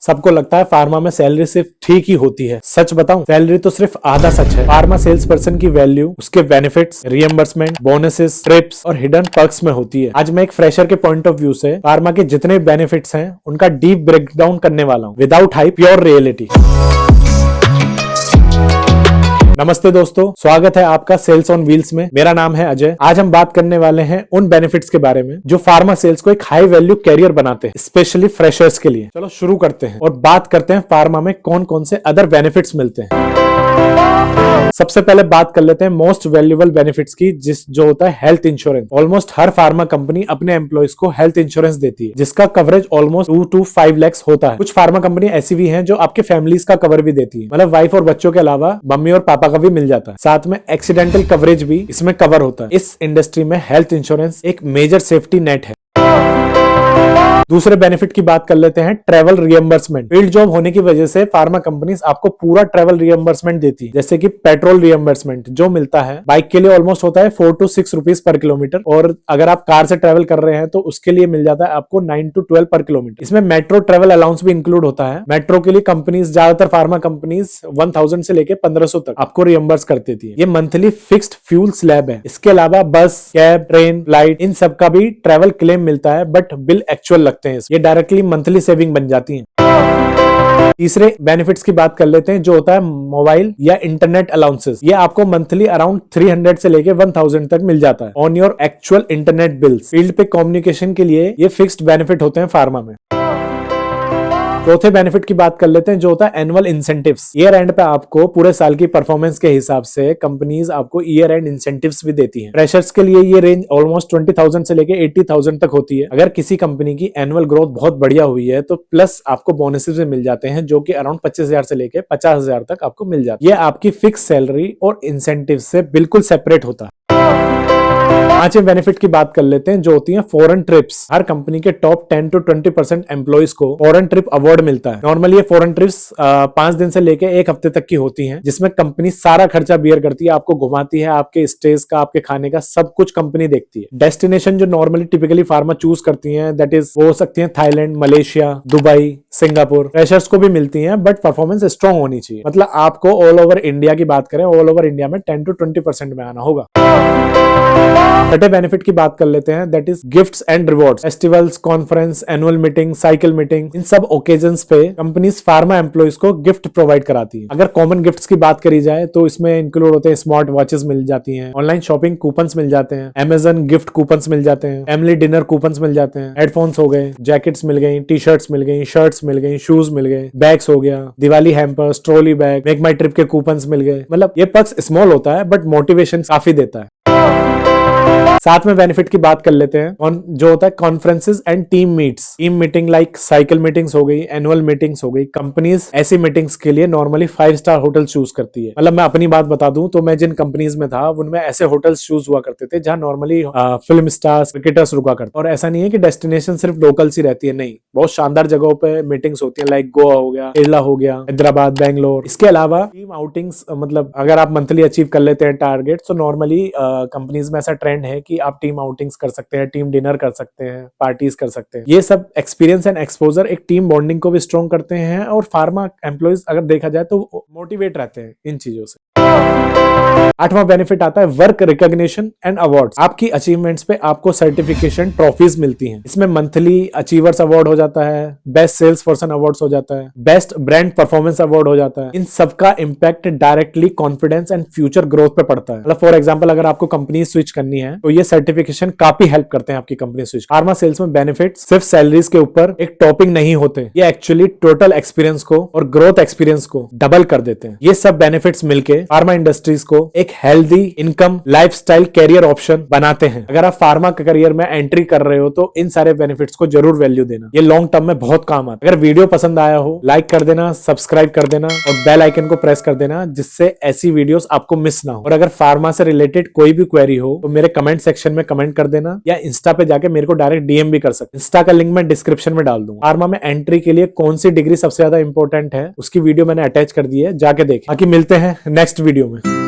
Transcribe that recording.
सबको लगता है फार्मा में सैलरी सिर्फ ठीक ही होती है। सच बताऊं, सैलरी तो सिर्फ आधा सच है। फार्मा सेल्स पर्सन की वैल्यू उसके बेनिफिट्स, रियम्बर्समेंट, बोनसेस, ट्रिप्स और हिडन पर्क्स में होती है। आज मैं एक फ्रेशर के पॉइंट ऑफ व्यू से फार्मा के जितने बेनिफिट्स हैं उनका डीप ब्रेकडाउन करने वाला हूं, विदाउट हाइप, प्योर रियलिटी। नमस्ते दोस्तों, स्वागत है आपका सेल्स ऑन व्हील्स में। मेरा नाम है अजय। आज हम बात करने वाले हैं उन बेनिफिट्स के बारे में जो फार्मा सेल्स को एक हाई वैल्यू कैरियर बनाते हैं, स्पेशली फ्रेशर्स के लिए। चलो शुरू करते हैं और बात करते हैं फार्मा में कौन कौन से अदर बेनिफिट्स मिलते हैं। सबसे पहले बात कर लेते हैं मोस्ट वैल्यूएबल बेनिफिट्स की, जो होता है हेल्थ इंश्योरेंस। ऑलमोस्ट हर फार्मा कंपनी अपने एम्प्लॉइज को हेल्थ इंश्योरेंस देती है, जिसका कवरेज ऑलमोस्ट 2 to 5 लाख होता है। कुछ फार्मा कंपनी ऐसी भी हैं जो आपके फैमिलीज का कवर भी देती है, मतलब वाइफ और बच्चों के अलावा मम्मी और पापा का भी मिल जाता है। साथ में एक्सीडेंटल कवरेज भी इसमें कवर होता है। इस इंडस्ट्री में हेल्थ इंश्योरेंस एक मेजर सेफ्टी नेट है। दूसरे बेनिफिट की बात कर लेते हैं ट्रैवल रियम्बर्समेंट। फील्ड जॉब होने की वजह से फार्मा कंपनीज आपको पूरा ट्रैवल रियम्बर्समेंट देती है, जैसे कि पेट्रोल रियम्बर्समेंट जो मिलता है बाइक के लिए ऑलमोस्ट होता है 4 to 6 रुपीज पर किलोमीटर, और अगर आप कार से ट्रैवल कर रहे हैं तो उसके लिए मिल जाता है आपको 9 to 12 पर किलोमीटर। इसमें मेट्रो ट्रैवल अलाउंस भी इंक्लूड होता है। मेट्रो के लिए कंपनीज, ज्यादातर फार्मा कंपनीज 1000 से लेके 1500 तक आपको रियम्बर्स कर देती है। ये मंथली फिक्स्ड फ्यूल स्लैब है। इसके अलावा बस, कैब, ट्रेन, फ्लाइट, इन सब का भी ट्रैवल क्लेम मिलता है, बट बिल एक्चुअल लगते हैं। ये डायरेक्टली मंथली सेविंग बन जाती है। तीसरे बेनिफिट्स की बात कर लेते हैं, जो होता है मोबाइल या इंटरनेट अलाउंसेस। ये आपको मंथली अराउंड 300 से लेके 1000 तक मिल जाता है on your actual internet bills. Field पे कम्युनिकेशन के लिए ये फिक्स्ड बेनिफिट होते हैं फार्मा में। चौथे बेनिफिट की बात कर लेते हैं, जो होता है एनुअल इंसेंटिव्स। ईयर एंड पे आपको पूरे साल की परफॉर्मेंस के हिसाब से कंपनीज आपको ईयर एंड इंसेंटिव्स भी देती हैं। फ्रेशर्स के लिए ये रेंज ऑलमोस्ट 20,000 से लेके 80,000 तक होती है। अगर किसी कंपनी की एनुअल ग्रोथ बहुत बढ़िया हुई है तो प्लस आपको बोनसेस भी मिल जाते हैं, जो कि अराउंड 25,000 से लेके 50,000 तक आपको मिल जाती है। ये आपकी फिक्स सैलरी और इंसेंटिव से बिल्कुल सेपरेट होता है। पांचवें बेनिफिट की बात कर लेते हैं, जो होती है फॉरेन ट्रिप्स। हर कंपनी के टॉप 10 to 20% एम्प्लॉइज को फॉरेन ट्रिप अवार्ड मिलता है। नॉर्मली ये फॉरेन ट्रिप्स 5 दिन से लेके 1 हफ्ते तक की होती हैं, जिसमें कंपनी सारा खर्चा बियर करती है, आपको घुमाती है, आपके स्टेज का, आपके खाने का सब कुछ कंपनी देखती है। डेस्टिनेशन जो नॉर्मली टिपिकली फार्मा चूज करती है, दैट इज वो हो सकती है Thailand, Malaysia, Dubai, Singapore. Freshers को भी मिलती है, बट परफॉर्मेंस स्ट्रॉन्ग होनी चाहिए। मतलब आपको ऑल ओवर इंडिया की बात करें, ऑल ओवर इंडिया में 10 to 20% में आना होगा। छठे बेनिफिट की बात कर लेते हैं, that is gifts and rewards. Festivals, conference, annual meeting, cycle meeting, इन सब ओकेजन्स पे कंपनीज फार्मा एम्प्लॉइज को गिफ्ट प्रोवाइड कराती है। अगर कॉमन गिफ्ट्स की बात करी जाए तो इसमें इंक्लूड होते हैं स्मार्ट वॉचेस मिल जाती हैं, ऑनलाइन शॉपिंग कूपन्स मिल जाते हैं, अमेजन गिफ्ट कूपन्स मिल जाते हैं, फैमिली डिनर कूपन्स मिल जाते हैं, हेडफोन्स हो गए, जैकेट्स मिल गई, टी शर्ट्स मिल गई, शर्ट्स मिल गई, शूज मिल गए, बैग्स हो गया, Diwali hampers, trolley bag, make my trip के कूपन्स मिल गए। मतलब ये पक्ष स्मॉल होता है बट मोटिवेशन काफी देता है। सातवें बेनिफिट की बात कर लेते हैं, जो होता है conferences and team meets. Team meeting like cycle meetings हो गई, एनुअल मीटिंग्स हो गई। कंपनीज ऐसी मीटिंग्स के लिए नॉर्मली 5 स्टार होटल चूज करती है। मतलब मैं अपनी बात बता दूं तो मैं जिन कंपनीज में था उनमें ऐसे होटल्स चूज हुआ करते थे जहां नॉर्मली फिल्म स्टार्स, क्रिकेटर्स रुका करते। और ऐसा नहीं है कि डेस्टिनेशन सिर्फ लोकल्स ही रहती है, नहीं, बहुत शानदार जगहों पे मीटिंग्स होती है, लाइक गोवा हो गया, केरला हो गया, हैदराबाद, बैंगलोर। इसके अलावा टीम आउटिंग्स, मतलब अगर आप मंथली अचीव कर लेते हैं टारगेट, तो नॉर्मली कंपनीज में ऐसा ट्रेंड है कि आप टीम आउटिंग्स कर सकते हैं, टीम डिनर कर सकते हैं, पार्टीज कर सकते हैं। ये सब एक्सपीरियंस एंड एक्सपोजर एक टीम बॉन्डिंग को भी स्ट्रॉन्ग करते हैं, और फार्मा एम्प्लॉइज अगर देखा जाए तो मोटिवेट रहते हैं इन चीजों से। आठवां बेनिफिट आता है वर्क रिकॉग्निशन एंड अवार्ड्स। आपकी अचीवमेंट्स पे आपको सर्टिफिकेशन, ट्रॉफीज मिलती हैं। इसमें मंथली अचीवर्स अवार्ड हो जाता है, बेस्ट सेल्स पर्सन अवार्ड्स हो जाता है, बेस्ट ब्रांड परफॉर्मेंस अवार्ड हो जाता है। इन सबका impact directly confidence and future growth पे पड़ता है। मतलब फॉर एग्जांपल अगर आपको कंपनी स्विच करनी है तो ये सर्टिफिकेशन काफी हेल्प करते हैं आपकी कंपनी स्विच। फार्मा सेल्स में बेनिफिट सिर्फ सैलरीज के ऊपर एक टॉपिंग नहीं होते, ये एक्चुअली टोटल एक्सपीरियंस को और ग्रोथ एक्सपीरियंस को डबल कर देते हैं। ये सब बेनिफिट्स मिलके फार्मा इंडस्ट्रीज को एक healthy income, lifestyle, career option बनाते हैं। अगर आप फार्मा करियर में एंट्री कर रहे हो तो इन सारे बेनिफिट्स को जरूर वैल्यू देना, ये लॉन्ग टर्म में बहुत काम आता है। अगर वीडियो पसंद आया हो, लाइक कर देना, सब्सक्राइब कर देना और बेल आइकन को प्रेस कर देना, जिससे ऐसी वीडियोस आपको मिस ना हो। और अगर फार्मा से रिलेटेड कोई भी क्वेरी हो तो मेरे कमेंट सेक्शन में कमेंट कर देना, या इंस्टा पे जाके मेरे को डायरेक्ट डीएम भी कर सकते। इंस्टा का लिंक मैं डिस्क्रिप्शन में डाल दूंगा। फार्मा में एंट्री के लिए कौन सी डिग्री सबसे ज्यादा इंपॉर्टेंट है, उसकी वीडियो मैंने अटैच कर दी है, जाके देखें। बाकी मिलते हैं नेक्स्ट वीडियो में।